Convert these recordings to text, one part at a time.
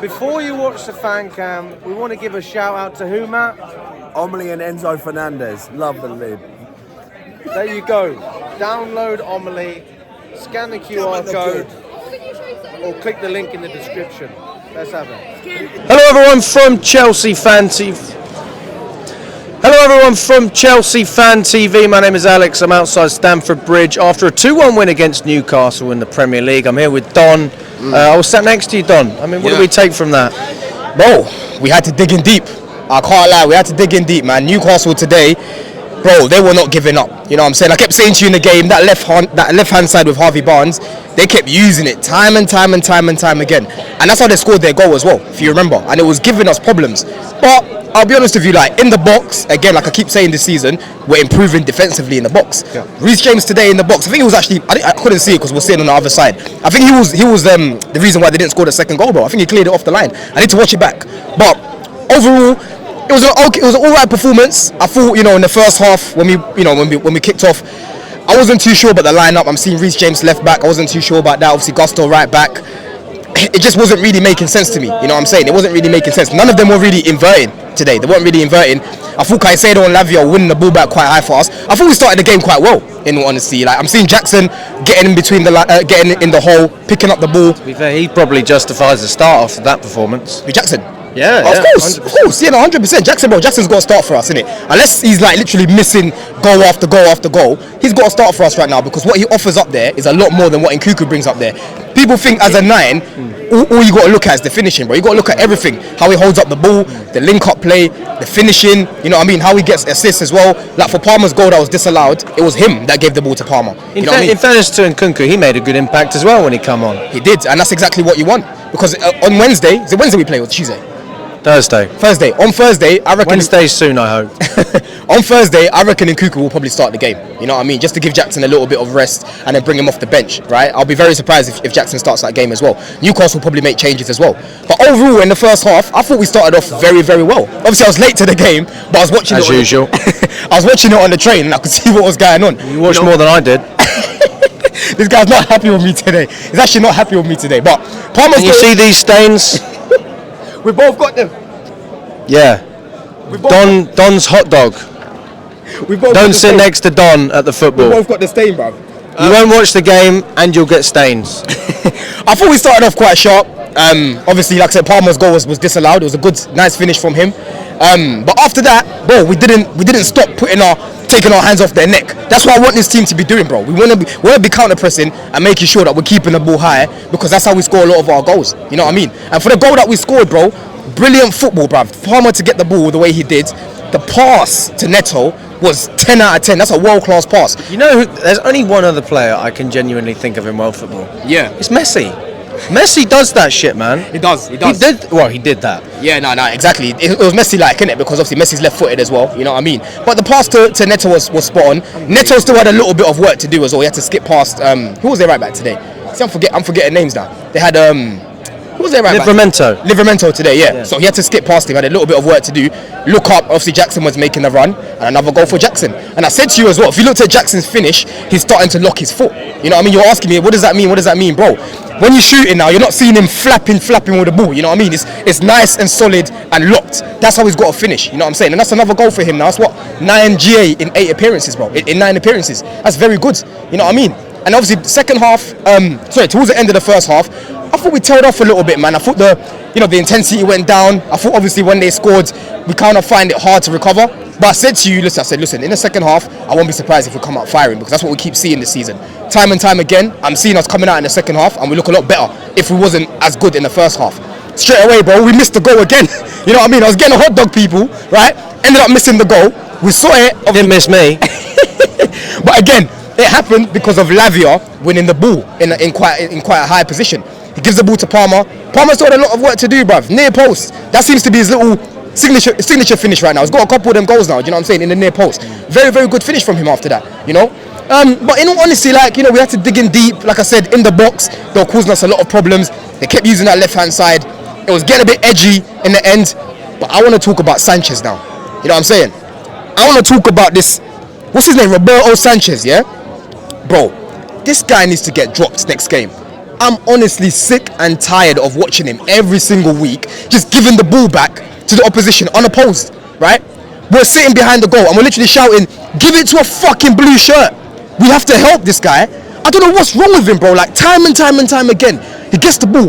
Before you watch the fan cam, we want to give a shout out to who, Matt? Omni and Enzo Fernandez. Love the lid. There you go. Download Omni, scan the QR code, or click the link in the description. Let's have it. Hello everyone from Chelsea Fan TV. My name is Alex. I'm outside Stamford Bridge after a 2-1 win against Newcastle in the Premier League. I'm here with Don. I was sat next to you, Don. I mean, what do we take from that? Bro, we had to dig in deep. I can't lie, we had to dig in deep, man. Newcastle today, bro, they were not giving up. You know what I'm saying? I kept saying to you in the game, that left-hand side with Harvey Barnes, they kept using it time and time again. And that's how they scored their goal as well, if you remember. And it was giving us problems. But I'll be honest with you, like in the box, again, like I keep saying this season, we're improving defensively in the box. Yeah. Reece James today in the box, I think it was actually, I couldn't see it because we're sitting on the other side. I think he was the reason why they didn't score the second goal, bro. I think he cleared it off the line. I need to watch it back. But overall, it was an alright performance. I thought, in the first half when we kicked off, I wasn't too sure about the lineup. I'm seeing Reece James left back. I wasn't too sure about that. Obviously, Gusto right back. It just wasn't really making sense to me. You know what I'm saying? It wasn't really making sense. None of them were really inverting today. They weren't really inverting. I thought Caicedo and Lavia were winning the ball back quite high for us. I thought we started the game quite well, in all honesty. Like I'm seeing Jackson getting in between getting in the hole, picking up the ball. To be fair, he probably justifies the start after that performance. With Jackson. Yeah, of course, 100%. Jackson's got to start for us, innit? Unless he's like literally missing goal after goal after goal, he's got to start for us right now because what he offers up there is a lot more than what Nkuku brings up there. People think as a 9, all you got to look at is the finishing, bro. You got to look at everything: how he holds up the ball, the link-up play, the finishing. You know what I mean? How he gets assists as well. Like for Palmer's goal that was disallowed, it was him that gave the ball to Palmer. In fairness to Nkunku, he made a good impact as well when he come on. He did, and that's exactly what you want. Because on Wednesday, is it Wednesday we play or Tuesday? Thursday. On Thursday, I reckon. Wednesday soon, I hope. On Thursday, I reckon Nkuku will probably start the game. You know what I mean? Just to give Jackson a little bit of rest and then bring him off the bench, right? I'll be very surprised if Jackson starts that game as well. Newcastle will probably make changes as well. But overall, in the first half, I thought we started off very, very well. Obviously, I was late to the game, but I was watching as usual. I was watching it on the train and I could see what was going on. You watched more than I did. This guy's not happy with me today. He's actually not happy with me today. But Palmer's Can you see these stains? We both got them. Yeah. Don's hot dog. Don't sit next to Don at the football. We both got the stain, bro. You won't watch the game and you'll get stains. I thought we started off quite sharp. Obviously, like I said, Palmer's goal was disallowed. It was a good, nice finish from him. But after that, bro, we didn't stop taking our hands off their neck. That's what I want this team to be doing, bro. We want to be counter pressing and making sure that we're keeping the ball high because that's how we score a lot of our goals. You know what I mean? And for the goal that we scored, bro, brilliant football, bruv. Palmer to get the ball the way he did. The pass to Neto was 10 out of 10. That's a world-class pass. You know, there's only one other player I can genuinely think of in world football. Yeah. It's Messi. Messi does that shit, man. He does. He did that. Yeah, no, exactly. It was Messi-like, innit? Because obviously Messi's left-footed as well. You know what I mean? But the pass to Neto was spot on. Neto still had a little bit of work to do as well. He had to skip past. Who was their right back today? See, I'm forgetting names now. They had who was their right back? Livramento today, yeah. So he had to skip past him. Had a little bit of work to do. Look up. Obviously, Jackson was making the run, and another goal for Jackson. And I said to you as well, if you looked at Jackson's finish, he's starting to lock his foot. You know what I mean? You're asking me, what does that mean? What does that mean, bro? When you're shooting now, you're not seeing him flapping with the ball. You know what I mean? It's nice and solid and locked. That's how he's got to finish. You know what I'm saying? And that's another goal for him now. That's what 9 GA in 8 appearances, bro. In 9 appearances. That's very good. You know what I mean? And obviously, second half. Towards the end of the first half, I thought we tailed off a little bit, man. I thought the intensity went down. I thought obviously when they scored, we kind of find it hard to recover. But I said to you, listen, in the second half, I won't be surprised if we come out firing because that's what we keep seeing this season. Time and time again, I'm seeing us coming out in the second half and we look a lot better if we wasn't as good in the first half. Straight away, bro, we missed the goal again. You know what I mean? I was getting a hot dog, people, right? Ended up missing the goal. We saw it. Didn't miss me. But again, it happened because of Lavia winning the ball in quite a high position. He gives the ball to Palmer. Palmer's got a lot of work to do, bruv. Near post. That seems to be his little signature finish right now. He's got a couple of them goals now, do you know what I'm saying, in the near post. Very, very good finish from him after that, you know. But in all honesty, we had to dig in deep. Like I said, in the box, they were causing us a lot of problems. They kept using that left-hand side. It was getting a bit edgy in the end. But I want to talk about Sanchez now. You know what I'm saying? I want to talk about this. What's his name? Roberto Sanchez, yeah? Bro, this guy needs to get dropped next game. I'm honestly sick and tired of watching him every single week, just giving the ball back to the opposition unopposed, right? We're sitting behind the goal and we're literally shouting, give it to a fucking blue shirt. We have to help this guy. I don't know what's wrong with him, bro. Like time and time again, he gets the ball.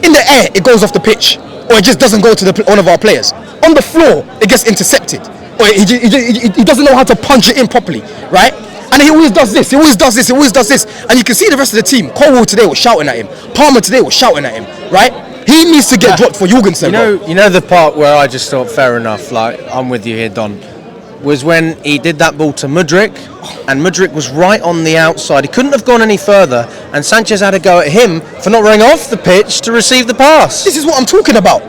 In the air, it goes off the pitch. Or it just doesn't go to one of our players. On the floor, it gets intercepted. Or he doesn't know how to punch it in properly, right? And he always does this, And you can see the rest of the team. Colwell today was shouting at him. Palmer today was shouting at him, right? He needs to get dropped for Jorgensen. You know the part where I just thought, fair enough, like, I'm with you here, Don, was when he did that ball to Mudryk, and Mudryk was right on the outside. He couldn't have gone any further, and Sanchez had to go at him for not running off the pitch to receive the pass. This is what I'm talking about.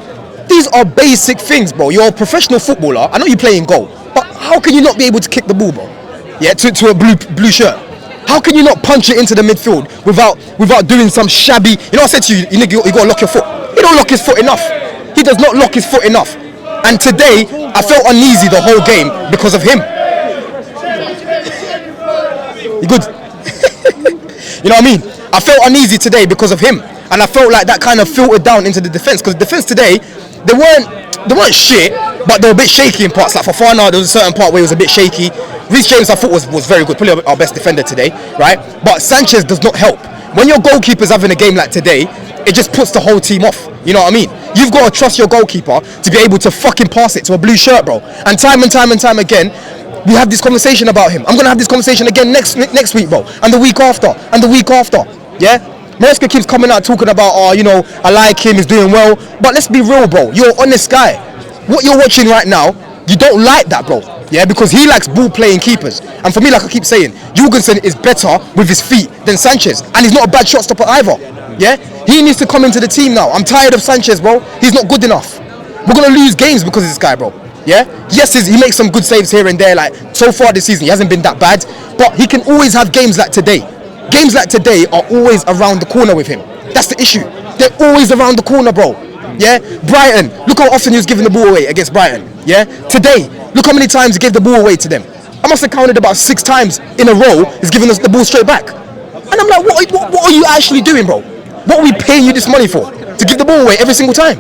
These are basic things, bro. You're a professional footballer. I know you play in goal, but how can you not be able to kick the ball, bro? Yeah, to a blue shirt. How can you not punch it into the midfield without doing some shabby? You know what I said to you? You got to lock your foot. He don't lock his foot enough. He does not lock his foot enough. And today, I felt uneasy the whole game because of him. You good? You know what I mean? I felt uneasy today because of him. And I felt like that kind of filtered down into the defence. Because the defence today, they weren't shit, but they were a bit shaky in parts. Like for Fana, there was a certain part where he was a bit shaky. Reece James, I thought, was very good. Probably our best defender today, right? But Sanchez does not help. When your goalkeeper's having a game like today, it just puts the whole team off. You know what I mean? You've got to trust your goalkeeper to be able to fucking pass it to a blue shirt, bro. And time again, we have this conversation about him. I'm going to have this conversation again next week, bro. And the week after. Yeah? Maresca keeps coming out talking about, I like him, he's doing well. But let's be real, bro. You're an honest guy. What you're watching right now, you don't like that, bro. Yeah, because he likes ball-playing keepers. And for me, like I keep saying, Jorgensen is better with his feet than Sanchez. And he's not a bad shot stopper either. Yeah? He needs to come into the team now. I'm tired of Sanchez, bro. He's not good enough. We're going to lose games because of this guy, bro. Yeah? Yes, he makes some good saves here and there. Like, so far this season, he hasn't been that bad. But he can always have games like today. Games like today are always around the corner with him. That's the issue. They're always around the corner, bro. Yeah? Brighton, look how often he was giving the ball away against Brighton. Yeah? Today, look how many times he gave the ball away to them. I must have counted about 6 times in a row he's giving us the ball straight back. And I'm like, what are you actually doing, bro? What are we paying you this money for? To give the ball away every single time?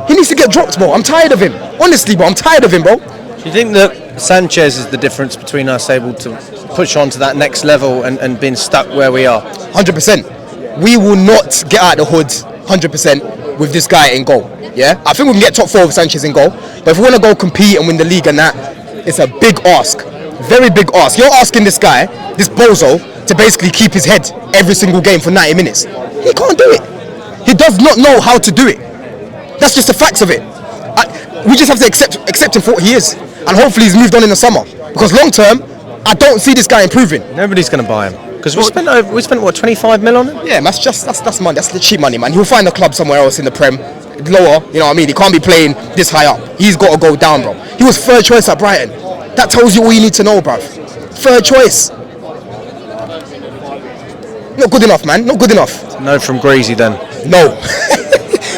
He needs to get dropped, bro. I'm tired of him. Honestly, bro, I'm tired of him, bro. Do you think that Sanchez is the difference between us able to push on to that next level and being stuck where we are? 100%. We will not get out of the hood 100% with this guy in goal. Yeah? I think we can get top 4 with Sanchez in goal. But if we want to go compete and win the league and that, it's a big ask. Very big ask. You're asking this guy, this bozo, to basically keep his head every single game for 90 minutes. He can't do it. He does not know how to do it. That's just the facts of it. We just have to accept him for what he is. And hopefully he's moved on in the summer. Because long term, I don't see this guy improving. Nobody's going to buy him. Because we spent what, 25 mil on him? Yeah, that's money. That's the cheap money, man. He'll find a club somewhere else in the Prem. Lower, you know what I mean? He can't be playing this high up. He's got to go down, bro. He was third choice at Brighton. That tells you all you need to know, bruv. Third choice. Not good enough, man. Not good enough. No from Greasy then. No.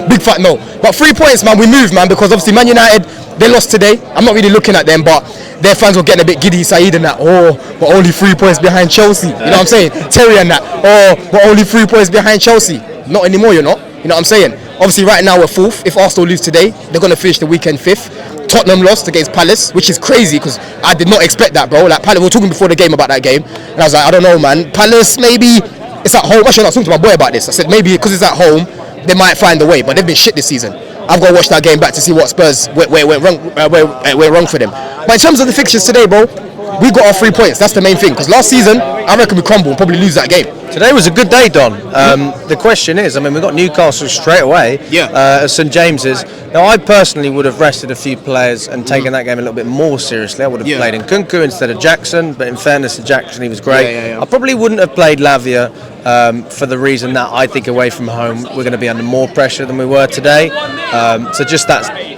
Big fat no. But 3 points, man. We moved, man, because obviously Man United, they lost today. I'm not really looking at them, but their fans were getting a bit giddy. Saeed and that. Oh, we're only 3 points behind Chelsea. You know what I'm saying? Terry and that. Oh, we're only 3 points behind Chelsea. Not anymore, you're not. You know what I'm saying? Obviously, right now we're 4th. If Arsenal lose today, they're going to finish the weekend 5th. Tottenham lost against Palace, which is crazy because I did not expect that, bro. Like, Palace, we were talking before the game about that game, and I was like, I don't know, man. Palace, maybe it's at home. Actually, I was talking to my boy about this. I said maybe because it's at home, they might find a way, but they've been shit this season. I've got to watch that game back to see what Spurs where it went wrong for them. But in terms of the fixtures today, bro, we got our 3 points. That's the main thing. Because last season, I reckon we crumbled and probably lose that game. Today was a good day, Don. The question is, I mean, we got Newcastle straight away. Yeah. St James's. Now, I personally would have rested a few players and taken that game a little bit more seriously. I would have played Nkunku instead of Jackson, but in fairness to Jackson, he was great. I probably wouldn't have played Lavia for the reason that I think away from home we're going to be under more pressure than we were today. So just that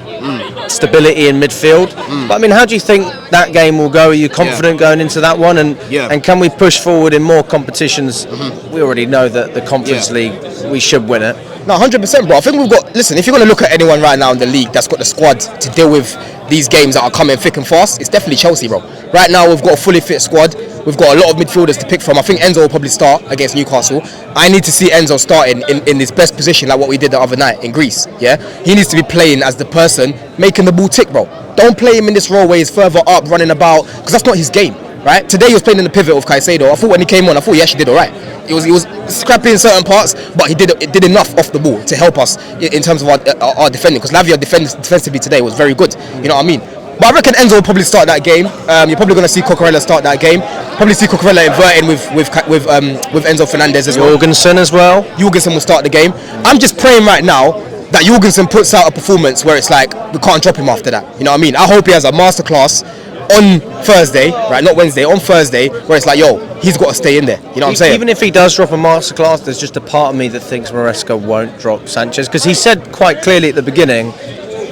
stability in midfield. But I mean, how do you think that game will go? Are you confident going into that one? And can we push forward in more competitions? We already know that the Conference League, we should win it. No, 100%, bro. I think we've got, listen, if you're going to look at anyone right now in the league that's got the squad to deal with these games that are coming thick and fast, it's definitely Chelsea, bro. Right now, we've got a fully fit squad. We've got a lot of midfielders to pick from. I think Enzo will probably start against Newcastle. I need to see Enzo starting in his best position, like what we did the other night in Greece. Yeah, he needs to be playing as the person making the ball tick, bro. Don't play him in this role where he's further up, running about, because that's not his game. Right? Today he was playing in the pivot of Caicedo. I thought when he came on, I thought he actually did all right. He was scrappy in certain parts, but he did enough off the ball to help us in terms of our defending. Because Lavia defensively today was very good. You know what I mean? But I reckon Enzo will probably start that game. You're probably going to see Cucurella start that game. Probably see Cucurella inverting with Enzo Fernandez as well. Jorgensen as well. Jorgensen will start the game. I'm just praying right now that Jorgensen puts out a performance where it's like we can't drop him after that. You know what I mean? I hope he has a masterclass on Thursday, right? Not Wednesday, on Thursday, where it's like, yo, he's got to stay in there. You know what I'm saying? Even if he does drop a masterclass, there's just a part of me that thinks Maresca won't drop Sanchez, because he said quite clearly at the beginning,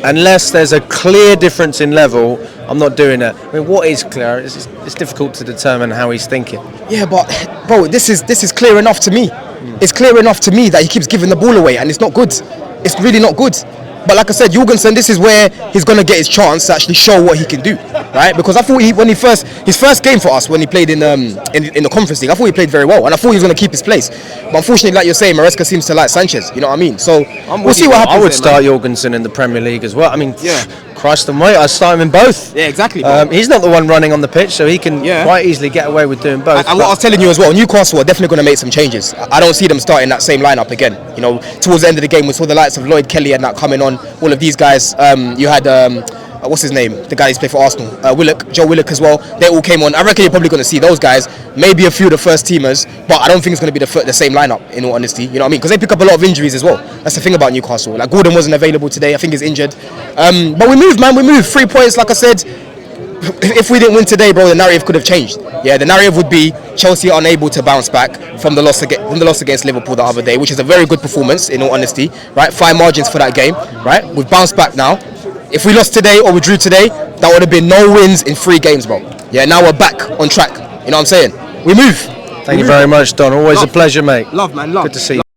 unless there's a clear difference in level, I'm not doing it. I mean, what is clear? It's difficult to determine how he's thinking. Yeah, but bro, this is clear enough to me. It's clear enough to me that he keeps giving the ball away, and it's not good. It's really not good. But like I said, Jorgensen, this is where he's going to get his chance to actually show what he can do, right? Because I thought his first game for us when he played in the Conference League, I thought he played very well, and I thought he was going to keep his place. But unfortunately, like you're saying, Maresca seems to like Sanchez. You know what I mean? So we'll see what happens. I would start Jorgensen in the Premier League as well. I mean, Christ and wait, I start him in both. Yeah, exactly. He's not the one running on the pitch, so he can quite easily get away with doing both. And what I was telling you as well, Newcastle are definitely going to make some changes. I don't see them starting that same lineup again. You know, towards the end of the game, we saw the likes of Lloyd Kelly and that coming on. All of these guys. You had what's his name? The guy who's played for Arsenal, Joe Willock as well. They all came on. I reckon you're probably going to see those guys. Maybe a few of the first teamers, but I don't think it's going to be the same lineup. In all honesty, you know what I mean? Because they pick up a lot of injuries as well. That's the thing about Newcastle. Like Gordon wasn't available today. I think he's injured. But we moved, man. We moved. 3 points, like I said. If we didn't win today, bro, the narrative could have changed. Yeah, the narrative would be Chelsea unable to bounce back from the loss against Liverpool the other day, which is a very good performance, in all honesty. Right, 5 margins for that game. Right, we've bounced back now. If we lost today or we drew today, that would have been no wins in 3 games, bro. Yeah, now we're back on track. You know what I'm saying? We move. Thank you very much, Don. Always a pleasure, mate. Love, man. Love. Good to see you.